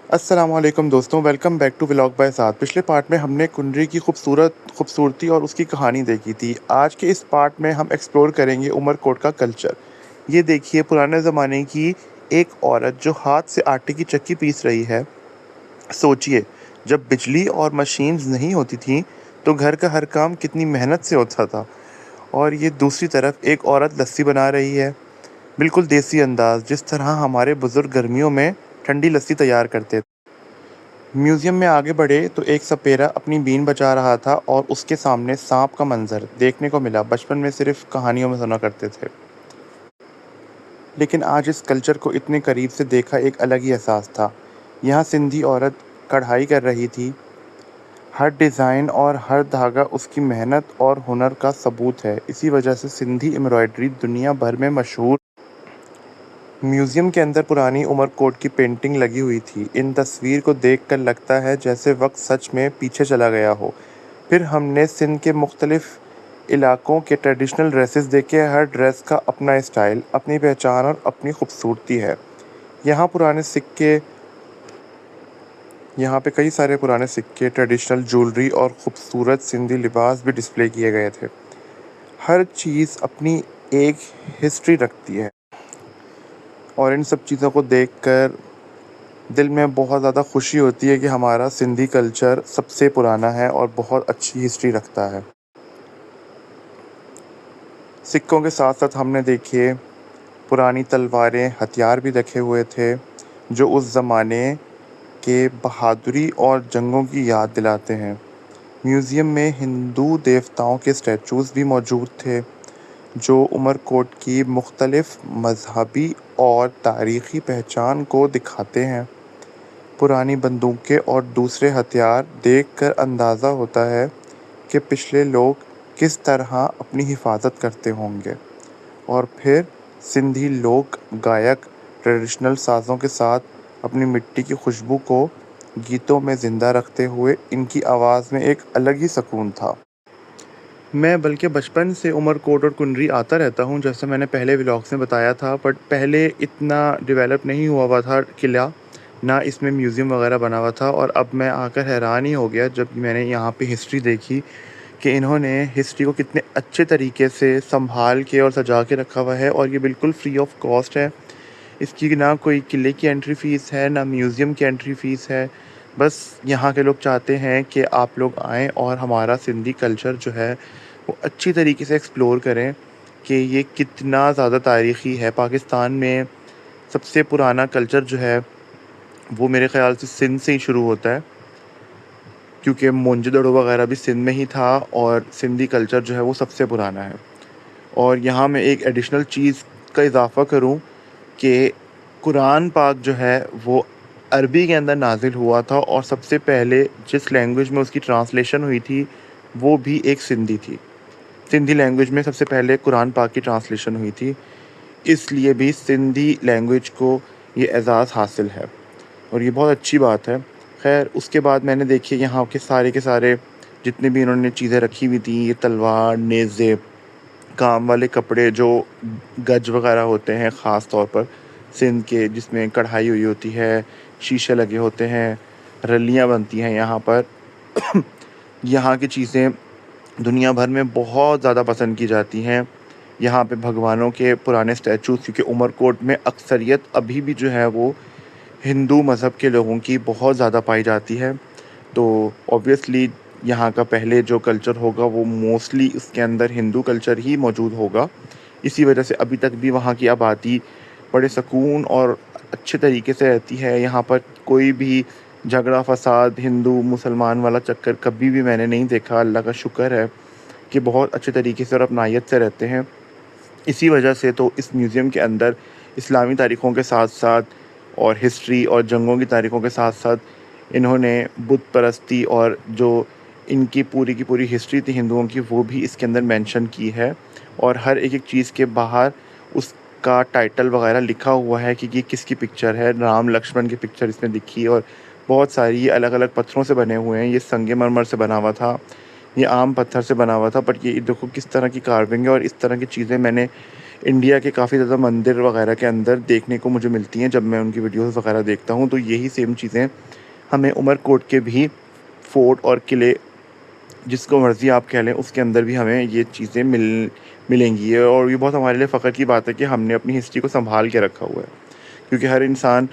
अस्सलामुअलैकुम दोस्तों, welcome back to vlog by Saad. पिछले पार्ट में हमने कुनरी की खूबसूरती और उसकी कहानी देखी थी। आज के इस पार्ट में हम एक्सप्लोर करेंगे उमरकोट का कल्चर। ये देखिए, पुराने ज़माने की एक औरत जो हाथ से आटे की चक्की पीस रही है। सोचिए, जब बिजली और मशीन्स नहीं होती थीं, तो घर का हर काम कितनी मेहनत से होता था। और ये दूसरी तरफ एक औरत लस्सी बना रही है, बिल्कुल देसी अंदाज़, जिस तरह हमारे बुज़ुर्ग गर्मियों में ठंडी लस्सी तैयार करते थे। म्यूजियम में आगे बढ़े तो एक सपेरा अपनी बीन बजा रहा था और उसके सामने सांप का मंजर देखने को मिला। बचपन में सिर्फ कहानियों में सुना करते थे, लेकिन आज इस कल्चर को इतने करीब से देखा एक अलग ही एहसास था। यहाँ सिंधी औरत कढ़ाई कर रही थी। हर डिज़ाइन और हर धागा उसकी मेहनत और हुनर का सबूत है। इसी वजह से सिंधी एम्ब्रॉयडरी दुनिया भर में मशहूर। म्यूजियम के अंदर पुरानी उमरकोट की पेंटिंग लगी हुई थी। इन तस्वीर को देखकर लगता है जैसे वक्त सच में पीछे चला गया हो। फिर हमने सिंध के मुख्तलिफ इलाकों के ट्रेडिशनल ड्रेसेस देखे। हर ड्रेस का अपना स्टाइल, अपनी पहचान और अपनी खूबसूरती है। यहाँ पुराने सिक्के यहाँ पे कई सारे पुराने सिक्के, ट्रेडिशनल ज्वेलरी और खूबसूरत सिंधी लिबास भी डिस्प्ले किए गए थे। हर चीज़ अपनी एक हिस्ट्री रखती है, और इन सब चीज़ों को देखकर दिल में बहुत ज़्यादा खुशी होती है कि हमारा सिंधी कल्चर सबसे पुराना है और बहुत अच्छी हिस्ट्री रखता है। सिक्कों के साथ साथ हमने देखिए पुरानी तलवारें, हथियार भी रखे हुए थे, जो उस ज़माने के बहादुरी और जंगों की याद दिलाते हैं। म्यूज़ियम में हिंदू देवताओं के स्टैचूज़ भी मौजूद थे, जो उमरकोट की मुख्तलिफ मजहबी और तारीख़ी पहचान को दिखाते हैं। पुरानी बंदूकें और दूसरे हथियार देखकर अंदाज़ा होता है कि पिछले लोग किस तरह अपनी हिफाजत करते होंगे। और फिर सिंधी लोक गायक ट्रेडिशनल साज़ों के साथ अपनी मिट्टी की खुशबू को गीतों में ज़िंदा रखते हुए, इनकी आवाज़ में एक अलग ही सुकून था। मैं बल्कि बचपन से उमरकोट और कुनरी आता रहता हूँ, जैसे मैंने पहले व्लॉग्स में बताया था, बट पहले इतना डेवलप नहीं हुआ था किला, ना इसमें म्यूज़ियम वगैरह बना हुआ था। और अब मैं आकर हैरान ही हो गया जब मैंने यहाँ पे हिस्ट्री देखी कि इन्होंने हिस्ट्री को कितने अच्छे तरीके से संभाल के और सजा के रखा हुआ है, और ये बिल्कुल फ्री ऑफ कॉस्ट है। इसकी ना कोई किले की एंट्री फ़ीस है, ना म्यूज़ियम की एंट्री फ़ीस है। बस यहाँ के लोग चाहते हैं कि आप लोग आएँ और हमारा सिंधी कल्चर जो है वो अच्छी तरीके से एक्सप्लोर करें कि ये कितना ज़्यादा तारीख़ी है। पाकिस्तान में सबसे पुराना कल्चर जो है वो मेरे ख़्याल से सिंध से ही शुरू होता है, क्योंकि मोनजोदड़ो वगैरह भी सिंध में ही था, और सिंधी कल्चर जो है वो सबसे पुराना है। और यहाँ मैं एक एडिशनल चीज़ का इज़ाफ़ा करूँ कि कुरान पाक जो है वो अरबी के अंदर नाज़िल हुआ था, और सबसे पहले जिस लैंग्वेज में उसकी ट्रांसलेशन हुई थी वो भी एक सिंधी थी। सिंधी लैंग्वेज में सबसे पहले कुरान पाक की ट्रांसलेशन हुई थी, इसलिए भी सिंधी लैंग्वेज को ये एज़ाज़ हासिल है, और ये बहुत अच्छी बात है। ख़ैर, उसके बाद मैंने देखिए यहाँ के सारे जितने भी इन्होंने चीज़ें रखी हुई थी, ये तलवार, नेज़े, काम वाले कपड़े जो गज वगैरह होते हैं ख़ास तौर पर सिंध के, जिसमें कढ़ाई हुई होती है, शीशे लगे होते हैं, रल्लियाँ बनती हैं यहाँ पर। यहाँ की चीज़ें दुनिया भर में बहुत ज़्यादा पसंद की जाती हैं। यहाँ पे भगवानों के पुराने स्टैचूज़, क्योंकि उमरकोट में अक्सरियत अभी भी जो है वो हिंदू मज़हब के लोगों की बहुत ज़्यादा पाई जाती है। तो ऑब्वियसली यहाँ का पहले जो कल्चर होगा वो मोस्टली इसके अंदर हिंदू कल्चर ही मौजूद होगा। इसी वजह से अभी तक भी वहाँ की आबादी बड़े सुकून और अच्छे तरीके से रहती है। यहाँ पर कोई भी झगड़ा फ़साद, हिंदू मुसलमान वाला चक्कर कभी भी मैंने नहीं देखा। अल्लाह का शुक्र है कि बहुत अच्छे तरीके से और अपनायत से रहते हैं। इसी वजह से तो इस म्यूज़ियम के अंदर इस्लामी तारीख़ों के साथ-साथ और हिस्ट्री और जंगों की तारीख़ों के साथ-साथ इन्होंने बुत परस्ती और जो इनकी पूरी की पूरी हिस्ट्री थी हिंदुओं की, वो भी इसके अंदर मेंशन की है। और हर एक-एक चीज़ के बाहर उसका टाइटल वगैरह लिखा हुआ है कि ये किसकी पिक्चर है। राम लक्ष्मण की पिक्चर इसमें दिखी, और बहुत सारी ये अलग-अलग पत्थरों से बने हुए हैं। ये संगमरमर से बना हुआ था, ये आम पत्थर से बना हुआ था, बट ये देखो किस तरह की कार्विंग है, और इस तरह की चीज़ें मैंने इंडिया के काफ़ी ज़्यादा मंदिर वगैरह के अंदर देखने को मुझे मिलती हैं जब मैं उनकी वीडियोज़ वगैरह देखता हूँ। तो यही सेम चीज़ें हमें उमरकोट के भी फोर्ट और किले, जिसको मर्ज़ी आप कह लें, उसके अंदर भी हमें ये चीज़ें मिलेंगी। और ये बहुत हमारे लिए फ़ख्र की बात है कि हमने अपनी हिस्ट्री को सँभाल के रखा हुआ है। क्योंकि हर इंसान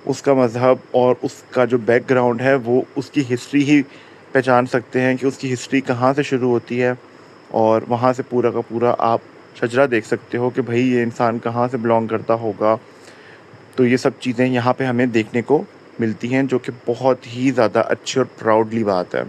उसका मज़हब और उसका जो बैकग्राउंड है वो उसकी हिस्ट्री ही पहचान सकते हैं कि उसकी हिस्ट्री कहाँ से शुरू होती है, और वहाँ से पूरा का पूरा आप शजरा देख सकते हो कि भाई ये इंसान कहाँ से बिलॉन्ग करता होगा। तो ये सब चीज़ें यहाँ पे हमें देखने को मिलती हैं, जो कि बहुत ही ज़्यादा अच्छी और प्राउडली बात है।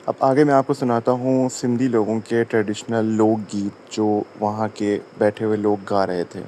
अब आगे मैं आपको सुनाता हूँ सिंधी लोगों के ट्रेडिशनल लोकगीत जो वहाँ के बैठे हुए लोग गा रहे थे।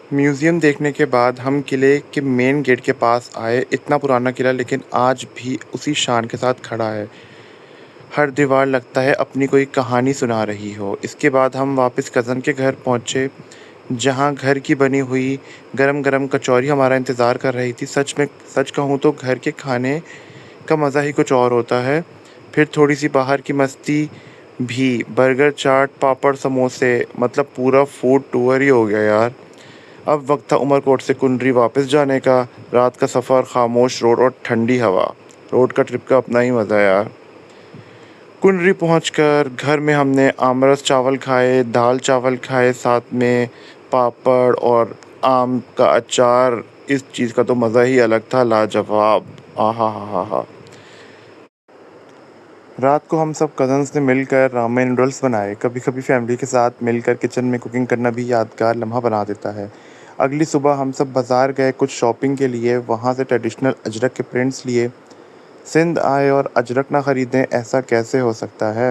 म्यूज़ियम देखने के बाद हम किले के मेन गेट के पास आए। इतना पुराना किला, लेकिन आज भी उसी शान के साथ खड़ा है। हर दीवार लगता है अपनी कोई कहानी सुना रही हो। इसके बाद हम वापस कज़न के घर पहुँचे, जहाँ घर की बनी हुई गरम-गरम कचौरी हमारा इंतज़ार कर रही थी। सच कहूँ तो घर के खाने का मज़ा ही कुछ और होता है। फिर थोड़ी-सी बाहर की मस्ती भी, बर्गर, चाट, पापड़, समोसे, मतलब पूरा फूड टूर ही हो गया यार। अब वक्त था उमरकोट से कुंडरी वापस जाने का। रात का सफ़र, खामोश रोड और ठंडी हवा। रोड का ट्रिप का अपना ही मज़ा है यार। कुंडरी पहुंचकर घर में हमने आमरस चावल खाए, दाल चावल खाए, साथ में पापड़ और आम का अचार। इस चीज़ का तो मज़ा ही अलग था, लाजवाब। आहा हा हा हा। रात को हम सब कज़न्स ने मिलकर रामेन नूडल्स बनाए। कभी कभी फैमिली के साथ मिलकर किचन में कुकिंग करना भी यादगार लम्हा बना देता है। अगली सुबह हम सब बाज़ार गए कुछ शॉपिंग के लिए। वहाँ से ट्रेडिशनल अजरक के प्रिंट्स लिए। सिंध आए और अजरक ना ख़रीदें, ऐसा कैसे हो सकता है।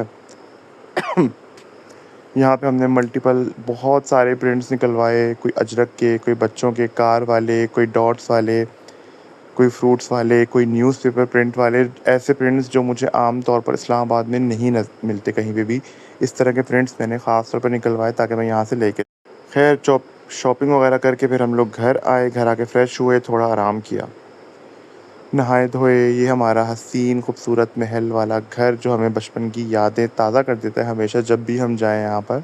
यहाँ पे हमने बहुत सारे प्रिंट्स निकलवाए, कोई अजरक के, कोई बच्चों के कार वाले, कोई डॉट्स वाले, कोई फ्रूट्स वाले, कोई न्यूज़पेपर प्रिंट वाले। ऐसे प्रिंट्स जो मुझे आम तौर पर इस्लामाबाद में नहीं मिलते कहीं पे भी। इस तरह के प्रिंट्स मैंने ख़ास तौर पर निकलवाए ताकि मैं यहाँ से लेके, खैर शॉपिंग वगैरह करके फिर हम लोग घर आए। घर आके फ़्रेश हुए, थोड़ा आराम किया, नहाए धोए। ये हमारा हसीन खूबसूरत महल वाला घर जो हमें बचपन की यादें ताज़ा कर देता है हमेशा जब भी हम जाएँ यहाँ पर।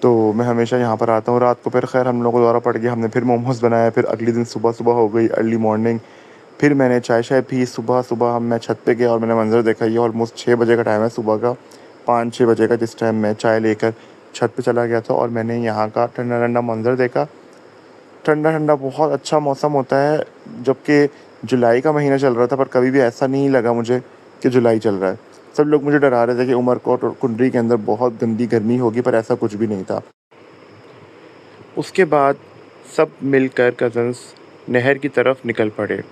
तो मैं हमेशा यहाँ पर आता हूँ रात को। फिर खैर हम लोग को दौरा पड़ गया, हमने फिर मोमोज़ बनाया। फिर अगले दिन सुबह हो गई, अर्ली मॉर्निंग। फिर मैंने चाय पी। सुबह हम मैं छत पे गया और मैंने मंज़र देखा। ये ऑलमोस्ट 6 बजे का टाइम है सुबह का, 5-6 बजे का, जिस टाइम मैं चाय लेकर छत पे चला गया था और मैंने यहाँ का ठंडा-ठंडा मंज़र देखा। ठंडा-ठंडा बहुत अच्छा मौसम होता है, जबकि जुलाई का महीना चल रहा था, पर कभी भी ऐसा नहीं लगा मुझे कि जुलाई चल रहा है। सब लोग मुझे डरा रहे थे कि उमरकोट और कुंडरी के अंदर बहुत गंदी गर्मी होगी, पर ऐसा कुछ भी नहीं था। उसके बाद सब मिलकर कज़न्स नहर की तरफ निकल पड़े।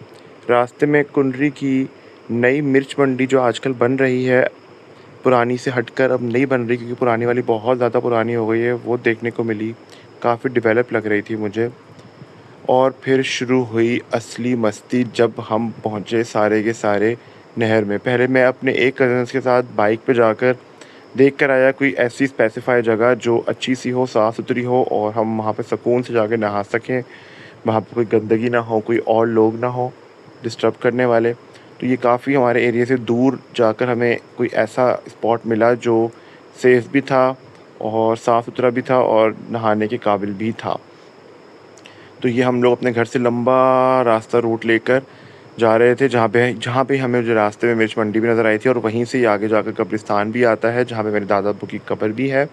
रास्ते में कुंडरी की नई मिर्च मंडी जो आजकल बन रही है, पुरानी से हटकर अब नई बन रही, क्योंकि पुरानी वाली बहुत ज़्यादा पुरानी हो गई है, वो देखने को मिली। काफ़ी डेवलप लग रही थी मुझे। और फिर शुरू हुई असली मस्ती जब हम पहुँचे सारे के सारे नहर में। पहले मैं अपने एक कज़न्स के साथ बाइक पे जाकर देख कर आया कोई ऐसी स्पेसिफ़ाई जगह जो अच्छी-सी हो, साफ़-सुथरी हो और हम वहाँ पे सुकून से जाके नहा सकें। वहाँ पे कोई गंदगी ना हो, कोई और लोग ना हो डिस्टर्ब करने वाले। तो ये काफ़ी हमारे एरिया से दूर जाकर हमें कोई ऐसा स्पॉट मिला जो सेफ़ भी था और साफ़-सुथरा भी था और नहाने के काबिल भी था। तो ये हम लोग अपने घर से लंबा रास्ता रूट लेकर जा रहे थे, जहाँ पे हमें जो रास्ते में मिर्च मंडी भी नज़र आई थी और वहीं से ही आगे जाकर कब्रिस्तान भी आता है, जहाँ पे मेरे दादा अब्बू की कब्र भी है।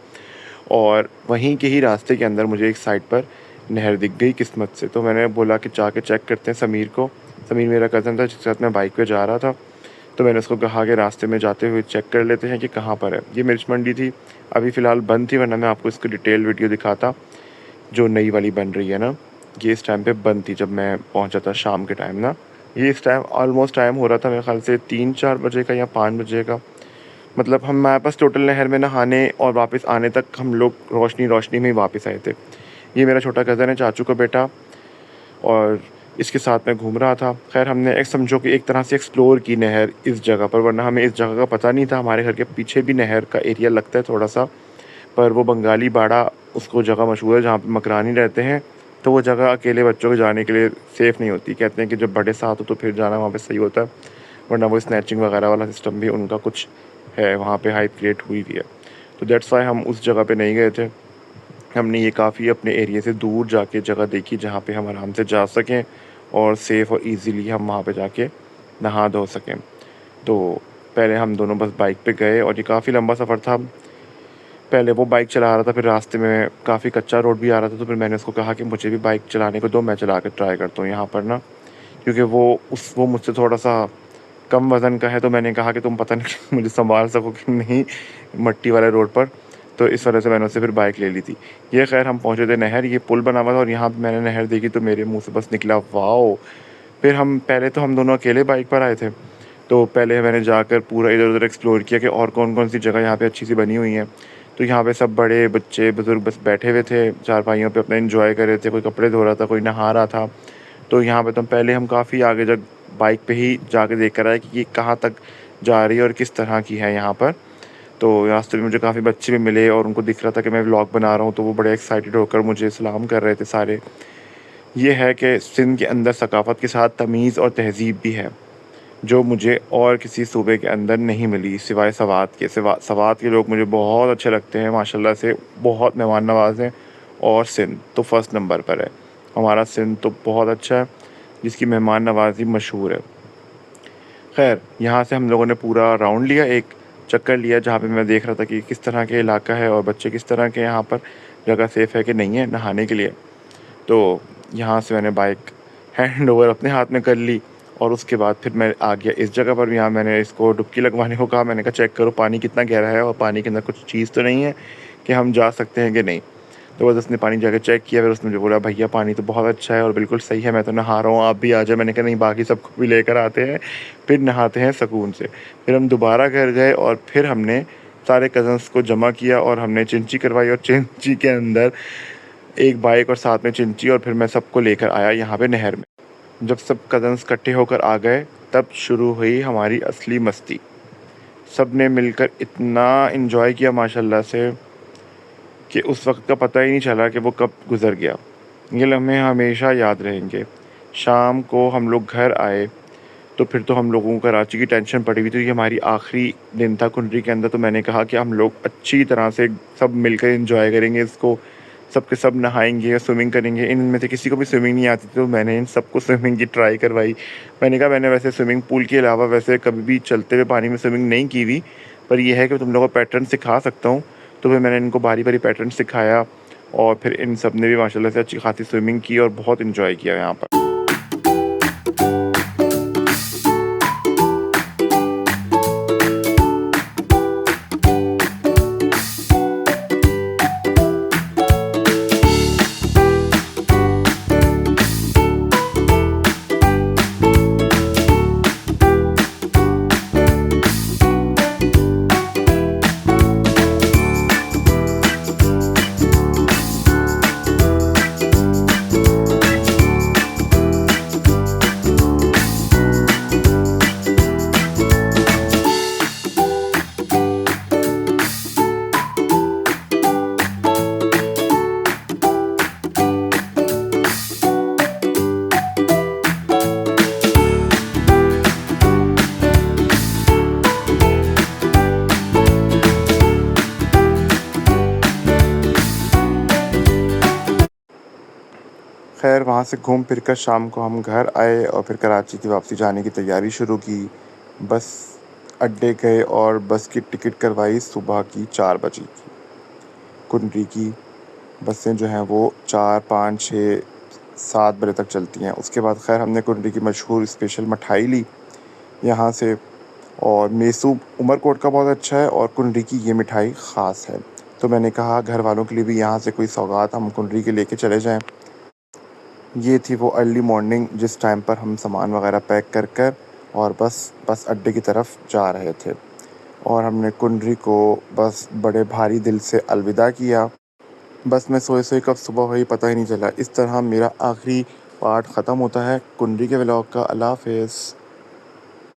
और वहीं के ही रास्ते के अंदर मुझे एक साइड पर नहर दिख गई किस्मत से। तो मैंने बोला कि जाके चेक करते हैं समीर को। समीर मेरा कज़न था जिसके साथ मैं बाइक पे जा रहा था। तो मैंने उसको कहा कि रास्ते में जाते हुए चेक कर लेते हैं कि कहाँ पर है। ये मिर्च मंडी थी, अभी फ़िलहाल बंद थी, वरना मैं आपको इसकी डिटेल वीडियो दिखाता, जो नई वाली बन रही है ना। ये इस टाइम पे बंद थी जब मैं पहुंचा था शाम के टाइम ना। ये इस टाइम ऑलमोस्ट टाइम हो रहा था मेरे ख़्याल से 3-4 बजे का या 5 बजे का। मतलब हमारे पास टोटल नहर में नहाने और वापस आने तक हम लोग रोशनी में ही वापस आए थे। ये मेरा छोटा कज़न है, चाचू का बेटा, और इसके साथ मैं घूम रहा था। ख़ैर हमने एक समझो कि एक तरह से एक्सप्लोर की नहर इस जगह पर, वरना हमें इस जगह का पता नहीं था। हमारे घर के पीछे भी नहर का एरिया लगता है थोड़ा-सा, पर वो बंगाली बाड़ा उसको जगह मशहूर है जहाँ पे मकरानी रहते हैं। तो वो जगह अकेले बच्चों के जाने के लिए सेफ़ नहीं होती। कहते हैं कि जब बड़े साथ हो तो फिर जाना वहाँ पे सही होता है, वरना वो स्नैचिंग वगैरह वाला सिस्टम भी उनका कुछ है, वहाँ पे हाइप क्रिएट हुई भी है। तो दैट्स व्हाई हम उस जगह पे नहीं गए थे। हमने ये काफ़ी अपने एरिया से दूर जाके जगह देखी जहाँ पे हम आराम से जा सकें और सेफ़ और ईज़िली हम वहाँ पे जाके नहा धो सकें। तो पहले हम दोनों बस बाइक पे गए और ये काफ़ी लंबा सफ़र था। पहले वो बाइक चला रहा था, फिर रास्ते में काफ़ी कच्चा रोड भी आ रहा था, तो फिर मैंने उसको कहा कि मुझे भी बाइक चलाने को दो, मैं चला के ट्राई करता हूँ यहाँ पर ना। क्योंकि वो मुझसे थोड़ा-सा कम वज़न का है, तो मैंने कहा कि तुम पता नहीं मुझे सँभाल सको कि नहीं मट्टी वाले रोड पर। तो इस वजह से मैंने उससे फिर बाइक ले ली थी। ये ख़ैर हम पहुँचे थे नहर, ये पुल बना हुआ था और यहाँ पे मैंने नहर देखी तो मेरे मुँह से बस निकला वाओ! फिर पहले तो हम दोनों अकेले बाइक पर आए थे। तो पहले मैंने जाकर पूरा इधर-उधर एक्सप्लोर किया कि और कौन-कौन सी जगह यहाँ पे अच्छी-सी बनी हुई हैं। तो यहाँ पे सब बड़े, बच्चे, बुज़ुर्ग बस बैठे हुए थे, चारपाइयों पे अपना एन्जॉय कर रहे थे। कोई कपड़े धो रहा था, कोई नहा रहा था। तो यहाँ पे तो पहले हम काफ़ी आगे जब बाइक पे ही जाके देख कर आए कि ये कहाँ तक जा रही है और किस तरह की है यहाँ पर। तो रास्ते में मुझे काफ़ी बच्चे भी मिले और उनको दिख रहा था कि मैं व्लॉग बना रहा हूँ, तो वो बड़े एक्साइटेड होकर मुझे सलाम कर रहे थे सारे। ये है कि सिंध के अंदर सकाफ़त के साथ तमीज़ और तहज़ीब भी है, जो मुझे और किसी सूबे के अंदर नहीं मिली सिवाय सवात के। सवात के लोग मुझे बहुत अच्छे लगते हैं माशाल्लाह से, बहुत मेहमान नवाज़ हैं। और सिंध तो फ़र्स्ट नंबर पर है। हमारा सिंध तो बहुत अच्छा है, जिसकी मेहमान नवाज़ी मशहूर है। ख़ैर यहाँ से हम लोगों ने पूरा राउंड लिया, एक चक्कर लिया, जहाँ पे मैं देख रहा था कि किस तरह के इलाका है और बच्चे किस तरह के यहाँ पर, जगह सेफ़ है कि नहीं है नहाने के लिए। तो यहाँ से मैंने बाइक हैंड ओवर अपने हाथ में कर ली और उसके बाद फिर मैं आ गया इस जगह पर। यहाँ मैंने इसको डुबकी लगवाने को कहा, मैंने कहा चेक करो पानी कितना गहरा है और पानी के अंदर कुछ चीज़ तो नहीं है कि हम जा सकते हैं कि नहीं। तो बस उसने पानी जाके चेक किया, फिर उसने मुझे बोला भैया पानी तो बहुत अच्छा है और बिल्कुल सही है, मैं तो नहा रहा हूँ, आप भी आ जाओ। मैंने कहा नहीं, बाकी सबको भी लेकर आते हैं, फिर नहाते हैं सुकून से। फिर हम दोबारा घर गए और फिर हमने सारे कज़न्स को जमा किया और हमने चिंची करवाई और चिंची के अंदर एक बाइक और साथ में चिंची, और फिर मैं सबको लेकर आया यहाँ पे नहर में। जब सब कज़न्स इकट्ठे होकर आ गए तब शुरू हुई हमारी असली मस्ती। सब ने मिलकर इतना एंजॉय किया माशाल्लाह से कि उस वक्त का पता ही नहीं चला कि वो कब गुज़र गया। ये लम्हे हमेशा याद रहेंगे। शाम को हम लोग घर आए तो फिर तो हम लोगों को कराची की टेंशन पड़ी हुई थी। ये हमारी आखिरी दिन था कुंडरी के अंदर, तो मैंने कहा कि हम लोग अच्छी तरह से सब मिलकर एंजॉय करेंगे इसको, सब के सब नहाएंगे, स्विमिंग करेंगे। इनमें से किसी को भी स्विमिंग नहीं आती थी, तो मैंने इन सबको स्विमिंग की ट्राई करवाई। मैंने कहा मैंने वैसे स्विमिंग पूल के अलावा वैसे कभी भी चलते हुए पानी में स्विमिंग नहीं की हुई, पर यह है कि तुम लोगों को पैटर्न सिखा सकता हूँ। तो फिर मैंने इनको बारी बारी पैटर्न सिखाया और फिर इन सब ने भी माशाल्लाह से अच्छी खासी स्विमिंग की और बहुत इन्जॉय किया यहाँ पर। खैर वहाँ से घूम फिर कर शाम को हम घर आए और फिर कराची की वापसी जाने की तैयारी शुरू की। बस अड्डे गए और बस की टिकट करवाई सुबह की 4 बजे की। कुंडली की बसें जो हैं वो 4, 5, 6, 7 बजे तक चलती हैं। उसके बाद खैर हमने कुंडली की मशहूर स्पेशल मिठाई ली यहाँ से, और मेसू उमरकोट का बहुत अच्छा है और कुंडली की ये मिठाई ख़ास है। तो मैंने कहा घर वालों के लिए भी यहाँ से कोई सौगात हम कुंडली के लेके चले जाएँ। ये थी वो अर्ली मॉर्निंग जिस टाइम पर हम सामान वगैरह पैक कर और बस अड्डे की तरफ जा रहे थे, और हमने कुंडली को बस बड़े भारी दिल से अलविदा किया। बस मैं सोए-सोए कब सुबह हुई पता ही नहीं चला। इस तरह मेरा आखिरी पार्ट ख़त्म होता है कुंडली के व्लॉग का। अल्लाह हाफ़िज़।